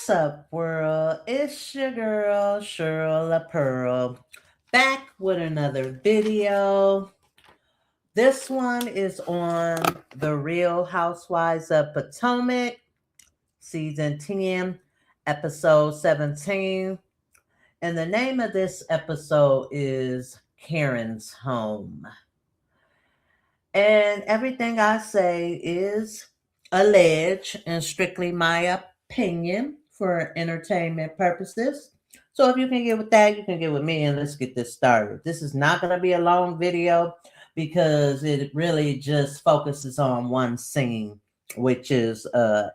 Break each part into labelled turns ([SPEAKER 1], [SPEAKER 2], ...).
[SPEAKER 1] What's up, world? It's your girl, Cheryl Pearl, back with another video. This one is on the Real Housewives of Potomac, season 10, episode 17. And the name of this episode is Karen's Home. And everything I say is alleged and strictly my opinion for entertainment purposes. So if you can get with that, you can get with me and let's get this started. This is not going to be a long video because it really just focuses on one scene, which is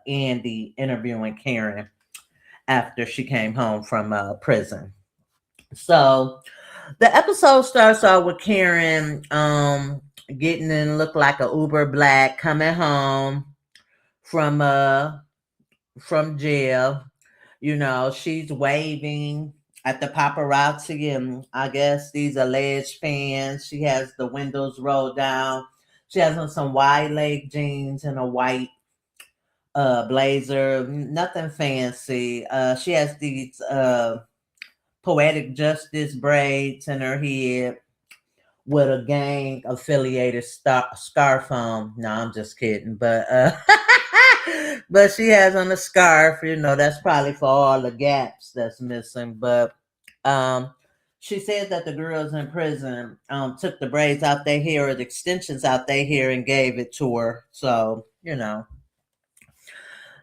[SPEAKER 1] Andy interviewing Karen after she came home from prison. So the episode starts out with Karen getting in look like a Uber Black coming home from jail. You know, she's waving at the paparazzi and I guess these alleged fans. She has the windows rolled down. She has on some wide leg jeans and a white blazer, nothing fancy. She has these poetic justice braids in her head with a gang affiliated scarf on. No, I'm just kidding. But but she has on a scarf, you know, that's probably for all the gaps that's missing. But um she said that the girls in prison took the braids out their hair or the extensions out their hair and gave it to her. So, you know.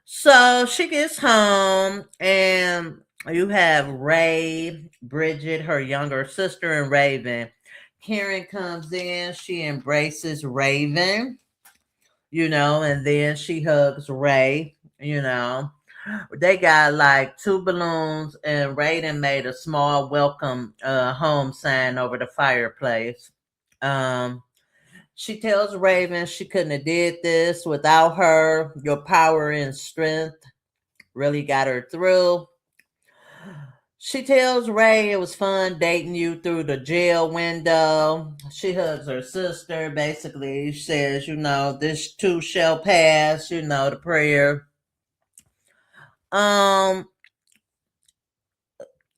[SPEAKER 1] So she gets home and you have Ray, Bridget, her younger sister, and Raven. Karen comes in, she embraces Raven, you know, and then she hugs Ray, you know. They got like two balloons, and Raiden made a small welcome home sign over the fireplace. Um, she tells Raven she couldn't have did this without her. Your power and strength really got her through. She tells Ray it was fun dating you through the jail window. She hugs her sister, basically says, you know, this too shall pass, you know, the prayer. Um,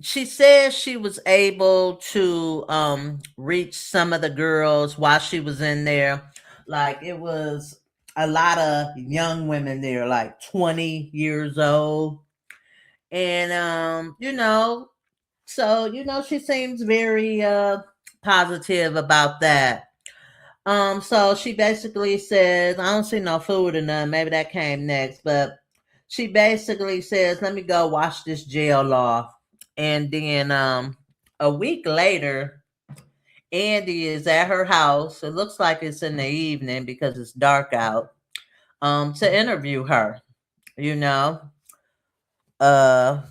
[SPEAKER 1] she says she was able to reach some of the girls while she was in there. Like it was a lot of young women there, like 20 years old. And you know, so, you know, she seems very positive about that. So she basically says, I don't see no food or none. Maybe that came next, but she basically says, let me go watch this jail law. And then a week later, Andy is at her house. It looks like it's in the evening because it's dark out. To interview her, you know. Uh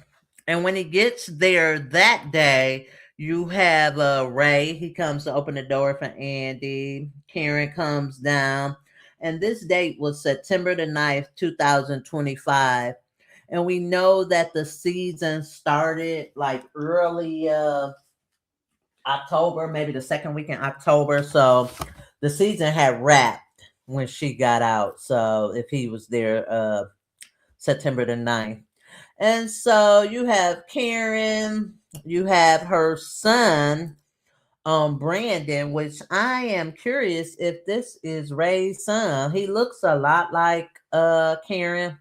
[SPEAKER 1] And when he gets there that day, you have Ray. He comes to open the door for Andy. Karen comes down. And this date was September the 9th, 2025. And we know that the season started like early October, maybe the second week in October. So the season had wrapped when she got out. So if he was there September the 9th. And so you have Karen, you have her son, Brandon, which I am curious if this is Ray's son. He looks a lot like Karen,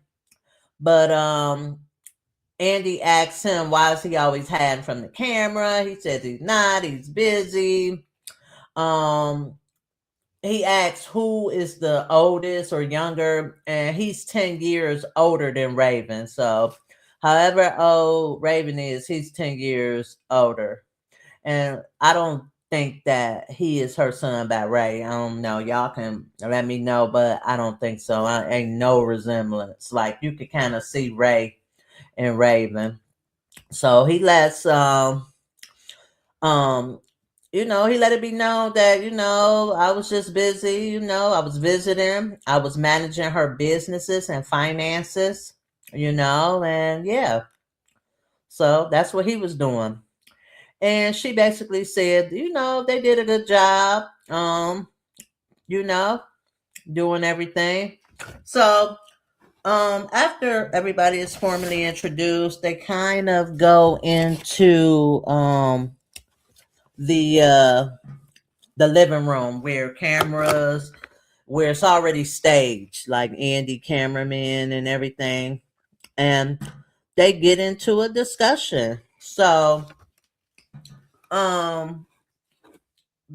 [SPEAKER 1] but Andy asks him why is he always hiding from the camera. He says he's not, he's busy. Um he asks who is the oldest or younger, and he's 10 years older than Raven. So, however old Raven is, he's 10 years older. And I don't think that he is her son by Ray. I don't know. Y'all can let me know, but I don't think so. Ain't no resemblance. Like you could kind of see Ray and Raven. So he lets um you know, he let it be known that, you know, I was just busy, you know, I was visiting, I was managing her businesses and finances, you know, and yeah, so that's what he was doing. And she basically said, you know, they did a good job, you know, doing everything. So After everybody is formally introduced, they kind of go into the uh the living room where cameras, where it's already staged, like Andy cameraman and everything, and they get into a discussion. So, um,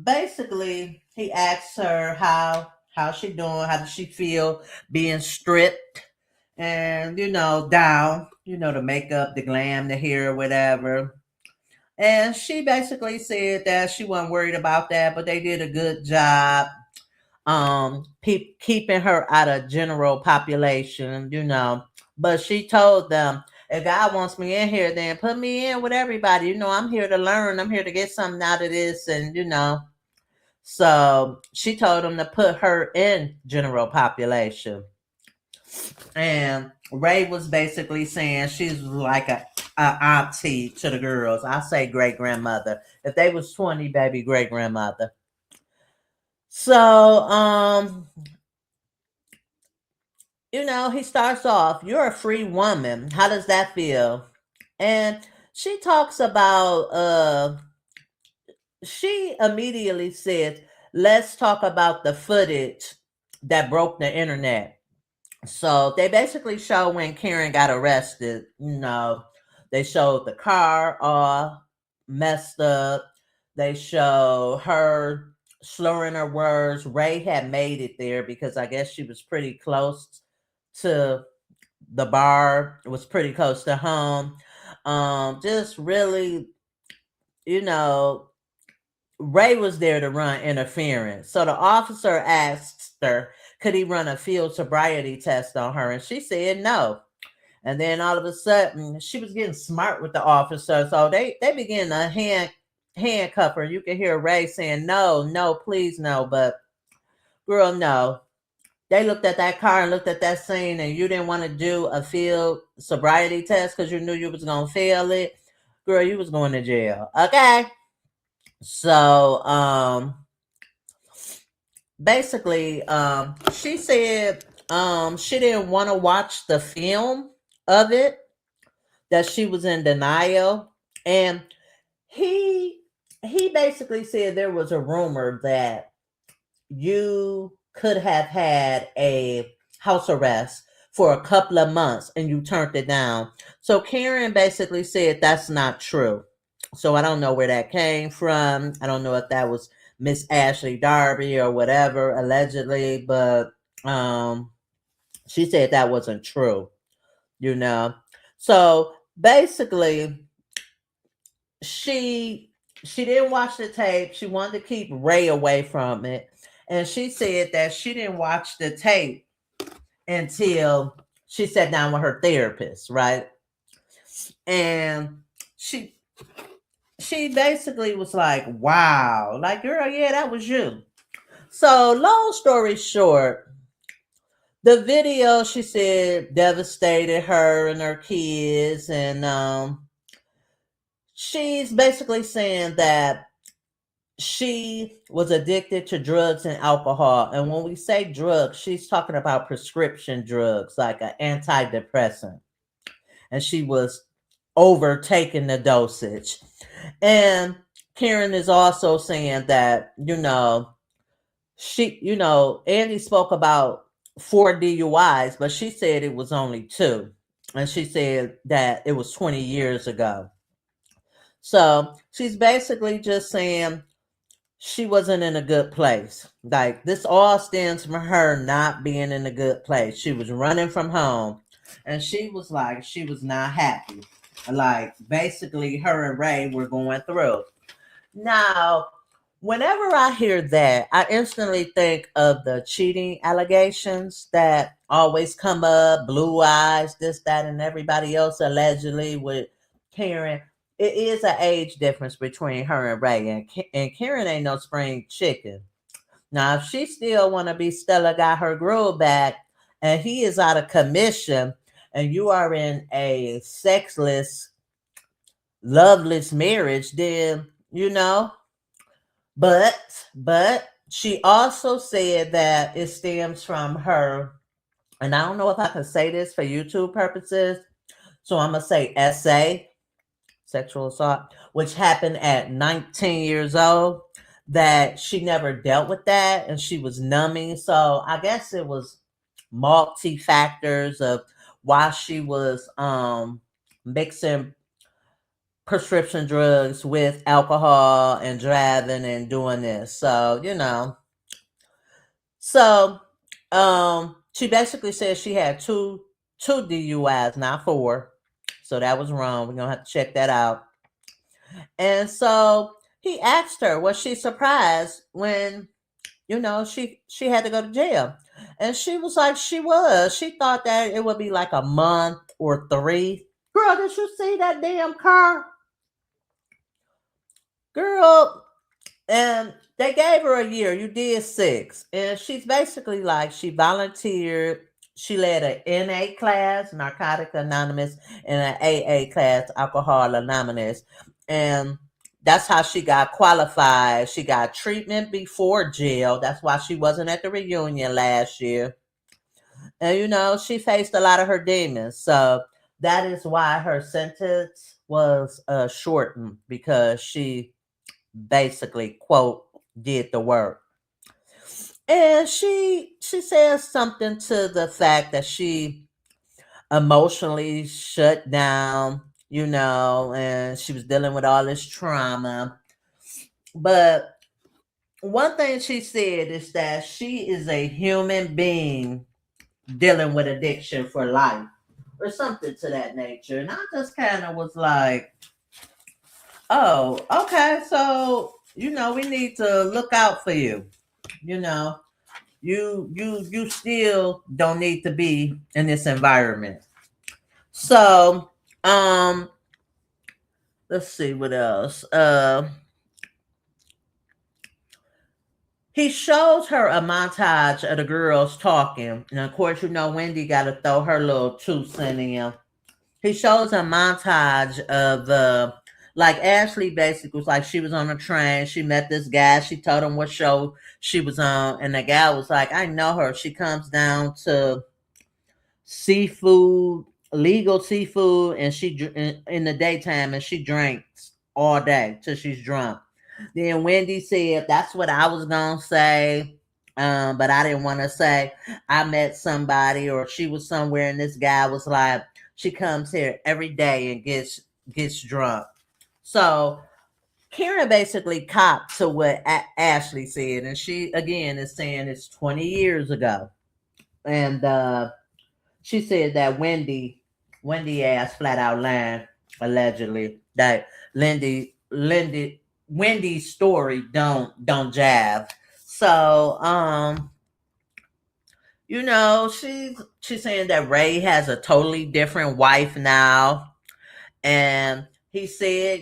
[SPEAKER 1] basically, he asks her how's she doing, how does she feel being stripped, and down, the makeup, the glam, the hair, whatever. And she basically said that she wasn't worried about that, but they did a good job keeping her out of general population, but she told them, if God wants me in here, then put me in with everybody. I'm here to learn, I'm here to get something out of this. And so she told them to put her in general population. And Ray was basically saying she's like a auntie to the girls. I say great grandmother. If they was 20, baby, great grandmother. So he starts off, you're a free woman. How does that feel? And she talks about, she immediately says, let's talk about the footage that broke the internet. So they basically show when Karen got arrested, they showed the car all messed up. They show her slurring her words. Ray had made it there because I guess she was pretty close to the bar. It was pretty close to home. Just really, you know, Ray was there to run interference. So the officer asked her, could he run a field sobriety test on her? And she said no. And then all of a sudden, she was getting smart with the officer. So they began to handcuff her. You can hear Ray saying, no, no, please, no. But girl, no. They looked at that car and looked at that scene, and you didn't want to do a field sobriety test because you knew you was going to fail it. Girl, you was going to jail. Okay. So, basically, she said she didn't want to watch the film of it, that she was in denial. And he he basically said there was a rumor that you could have had a house arrest for a couple of months and you turned it down. So Karen basically said that's not true. So I don't know where that came from. I don't know if that was Miss Ashley Darby or whatever, allegedly, but she said that wasn't true, you know. So basically, she she didn't watch the tape. She wanted to keep Ray away from it. And she said that she didn't watch the tape until she sat down with her therapist, right? And she she basically was like, wow, like, girl, yeah, that was you. So long story short, the video, she said, devastated her and her kids. And she's basically saying that she was addicted to drugs and alcohol. And when we say drugs, she's talking about prescription drugs like an antidepressant. And she was overtaking the dosage. And Karen is also saying that, Andy spoke about 4 DUIs, but she said it was only two. And she said that it was 20 years ago. So she's basically just saying she wasn't in a good place. Like, this all stems from her not being in a good place. She was running from home and she was like, she was not happy. Like, basically, her and Ray were going through. Now, whenever I hear that, I instantly think of the cheating allegations that always come up, Blue Eyes, this, that, and everybody else allegedly with Karen. It is an age difference between her and Ray, and Karen ain't no spring chicken. Now, if she still want to be Stella got her groove back, and he is out of commission, and you are in a sexless, loveless marriage, then but she also said that it stems from her and I don't know if I can say this for YouTube purposes, so I'm gonna say SA, sexual assault, which happened at 19 years old. That she never dealt with that, and she was numbing. So I guess it was multi factors of why she was mixing prescription drugs with alcohol and driving and doing this. So, so she basically said she had two DUIs, not four. So that was wrong. We're gonna have to check that out. And so he asked her, was she surprised when she had to go to jail? And she was like, she was. She thought that it would be like a month or three. Girl, did you see that damn car? Girl, and they gave her a year. You did 6. And she's basically like, she volunteered. She led an NA class, Narcotic Anonymous, and an AA class, Alcohol Anonymous. And that's how she got qualified. She got treatment before jail. That's why she wasn't at the reunion last year. And, she faced a lot of her demons. So that is why her sentence was shortened, because she basically, quote, did the work. And she says something to the fact that she emotionally shut down, and she was dealing with all this trauma. But one thing she said is that she is a human being dealing with addiction for life, or something to that nature. And I just kind of was like, oh, okay, so we need to look out for you. You know, you still don't need to be in this environment. So, let's see what else. He shows her a montage of the girls talking, and of course, Wendy got to throw her little 2 cents in. He shows a montage of like Ashley basically was like, she was on a train, she met this guy, she told him what show she was on, and the guy was like, I know her. She comes down to seafood, legal seafood, and in the daytime, and she drinks all day till she's drunk. Then Wendy said, that's what I was gonna say. But I didn't want to say I met somebody or she was somewhere, and this guy was like, she comes here every day and gets drunk. So Karen basically copped to what Ashley said, and she again is saying it's 20 years ago. And she said that Wendy asked flat out lying, allegedly, that Wendy's story don't jive. So she's saying that Ray has a totally different wife now. And he said,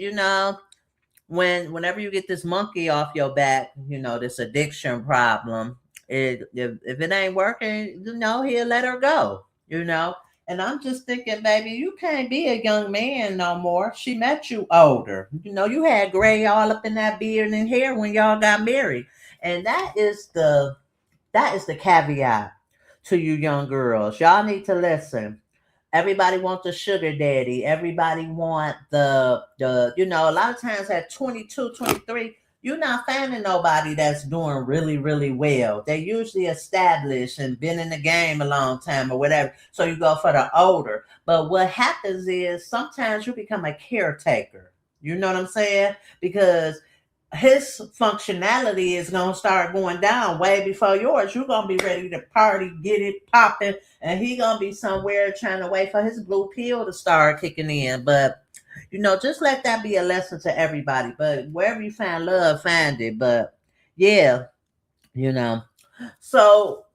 [SPEAKER 1] whenever you get this monkey off your back, this addiction problem, if it ain't working, he'll let her go, And I'm just thinking, baby, you can't be a young man no more. She met you older. You had gray all up in that beard and hair when y'all got married. And that is the caveat to you young girls. Y'all need to listen. Everybody wants a sugar daddy. Everybody want a lot of times at 22, 23, you're not finding nobody that's doing really, really well. They usually established and been in the game a long time or whatever. So you go for the older. But what happens is sometimes you become a caretaker. You know what I'm saying? Because his functionality is gonna start going down way before yours. You're gonna be ready to party, get it popping, and he gonna be somewhere trying to wait for his blue pill to start kicking in. But just let that be a lesson to everybody. But wherever you find love, find it. But yeah, you know. So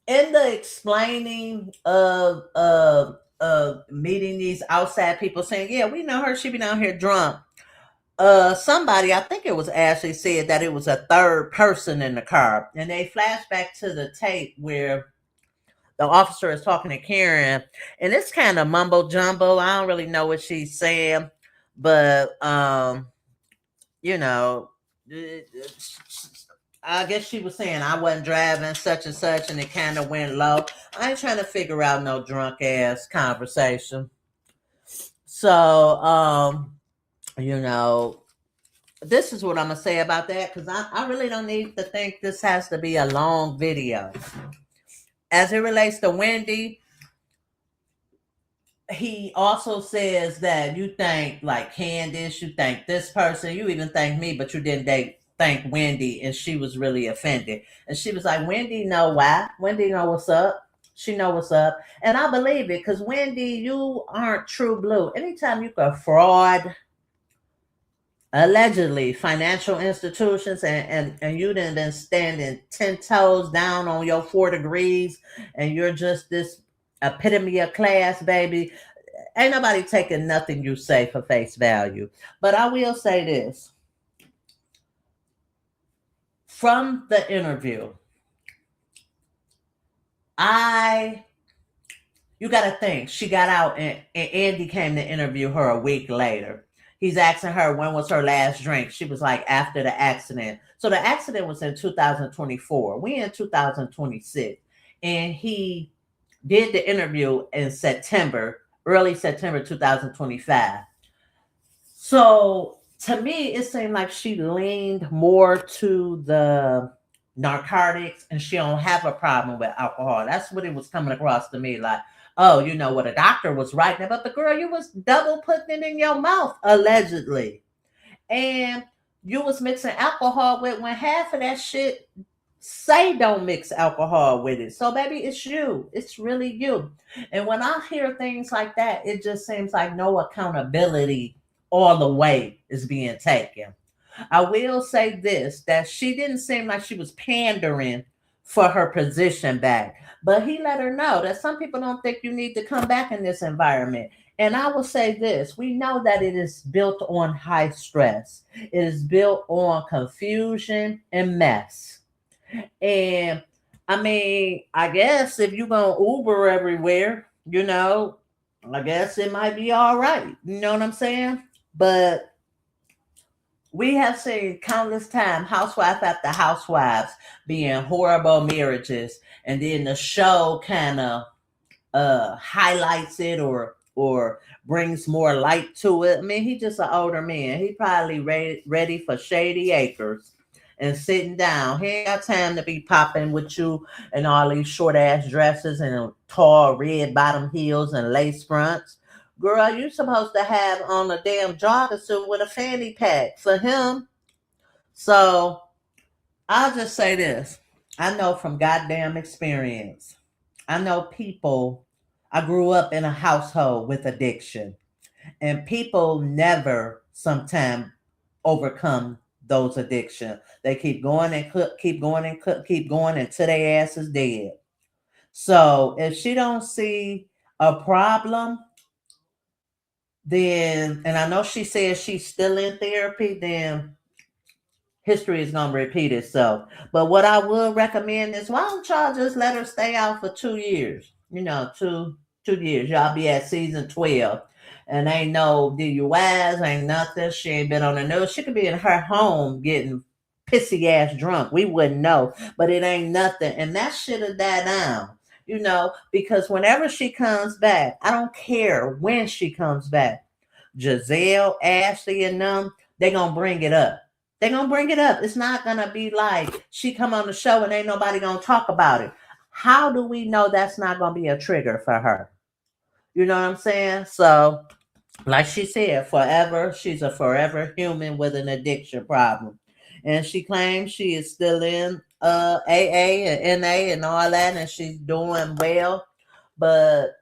[SPEAKER 1] in the explaining of meeting these outside people saying, yeah, we know her, she be down here drunk. Somebody, I think it was Ashley, said that it was a third person in the car, and they flash back to the tape where the officer is talking to Karen, and it's kind of mumbo jumbo. I don't really know what she's saying, but you know, I guess she was saying I wasn't driving such and such, and it kind of went low. I ain't trying to figure out no drunk ass conversation. So, you know, this is what I'm gonna say about that because I really don't need to think this has to be a long video. As it relates to Wendy, he also says that you think like Candace, you think this person, you even think me, but you didn't thank Wendy, and she was really offended. And she was like, Wendy know why. Wendy know what's up. She know what's up. And I believe it because Wendy, you aren't true blue. Anytime you can fraud allegedly financial institutions and you done been standing 10 toes down on your 4 degrees and you're just this epitome of class, baby. Ain't nobody taking nothing you say for face value. But I will say this. From the interview, I you got to think she got out and Andy came to interview her a week later. He's asking her when was her last drink. She was like after the accident. So the accident was in 2024. We in 2026, and he did the interview in September, early September 2025. So to me, it seemed like she leaned more to the narcotics and she don't have a problem with alcohol. That's what it was coming across to me like, oh, you know what a doctor was writing about the girl, you was double putting it in your mouth, allegedly. And you was mixing alcohol with when half of that shit say don't mix alcohol with it. So baby, it's you. It's really you. And when I hear things like that, it just seems like no accountability all the way is being taken. I will say this that she didn't seem like she was pandering for her position back. But he let her know that some people don't think you need to come back in this environment. And I will say this we know that it is built on high stress, it is built on confusion and mess. And I mean, I guess if you're going to Uber everywhere, I guess it might be all right. You know what I'm saying? But we have seen countless times housewife after housewives being horrible marriages, and then the show kind of highlights it or brings more light to it. I mean, he's just an older man. He probably ready for shady acres and sitting down. He ain't got time to be popping with you and all these short ass dresses and tall red bottom heels and lace fronts. Girl, you supposed to have on a damn jogger suit with a fanny pack for him. So I'll just say this. I know from goddamn experience. I know people. I grew up in a household with addiction, and people never sometimes overcome those addictions. They keep going and keep going and keep going until their ass is dead. So if she don't see a problem, then and I know she says she's still in therapy, then history is gonna repeat itself. But what I would recommend is why don't y'all just let her stay out for 2 years? Two years. Y'all be at season 12. And ain't no DUIs, ain't nothing. She ain't been on the news. She could be in her home getting pissy ass drunk. We wouldn't know. But it ain't nothing. And that should have died down. Because whenever she comes back, I don't care when she comes back. Giselle, Ashley, and them, they gonna bring it up. They gonna bring it up. It's not gonna be like she come on the show and ain't nobody gonna talk about it. How do we know that's not gonna be a trigger for her? You know what I'm saying? So, like she said, forever, she's a forever human with an addiction problem. And she claims she is still in AA and NA and all that, and she's doing well. But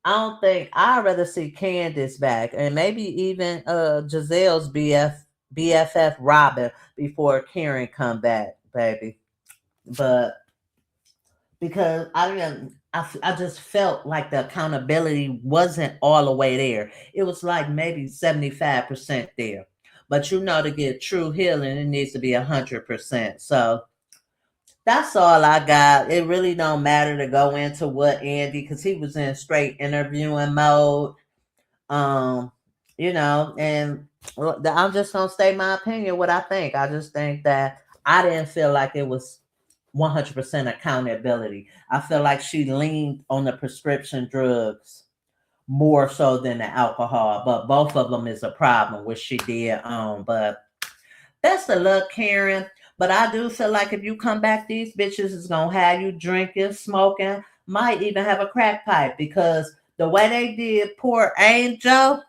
[SPEAKER 1] I don't think I'd rather see Candace back and maybe even Giselle's BFF Robin before Karen come back, baby. But because I just felt like the accountability wasn't all the way there. It was like maybe 75% there. But to get true healing, it needs to be 100%. So that's all I got. It really don't matter to go into what Andy, because he was in straight interviewing mode. Um, and I'm just gonna state my opinion, what I think. I just think that I didn't feel like it was 100% accountability. I feel like she leaned on the prescription drugs more so than the alcohol, but both of them is a problem, which she did but that's the luck, Karen. But I do feel like if you come back, these bitches is gonna have you drinking, smoking, might even have a crack pipe because the way they did poor Angel,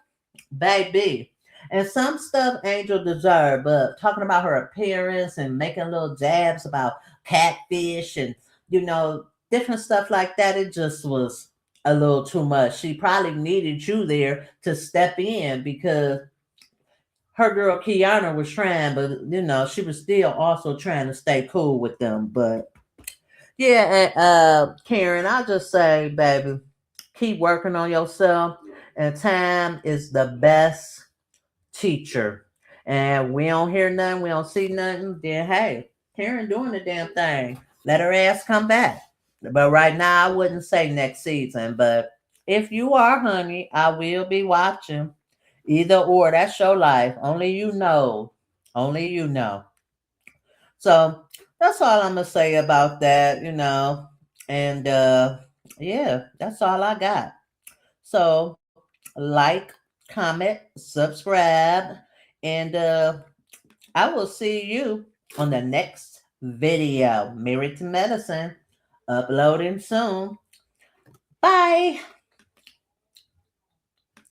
[SPEAKER 1] baby. And some stuff Angel deserved, but talking about her appearance and making little jabs about catfish and different stuff like that, it just was a little too much. She probably needed you there to step in because her girl Kiana was trying, but she was still also trying to stay cool with them. But yeah, Karen, I'll just say, baby, keep working on yourself, and time is the best teacher. And we don't hear nothing, we don't see nothing, then hey, Karen doing the damn thing. Let her ass come back. But right now, I wouldn't say next season. But if you are, honey, I will be watching. Either or, that's your life. Only you know. Only you know. So that's all I'm gonna say about that. And yeah, that's all I got. So like, comment, subscribe, and I will see you on the next video. Married to Medicine, uploading soon. Bye.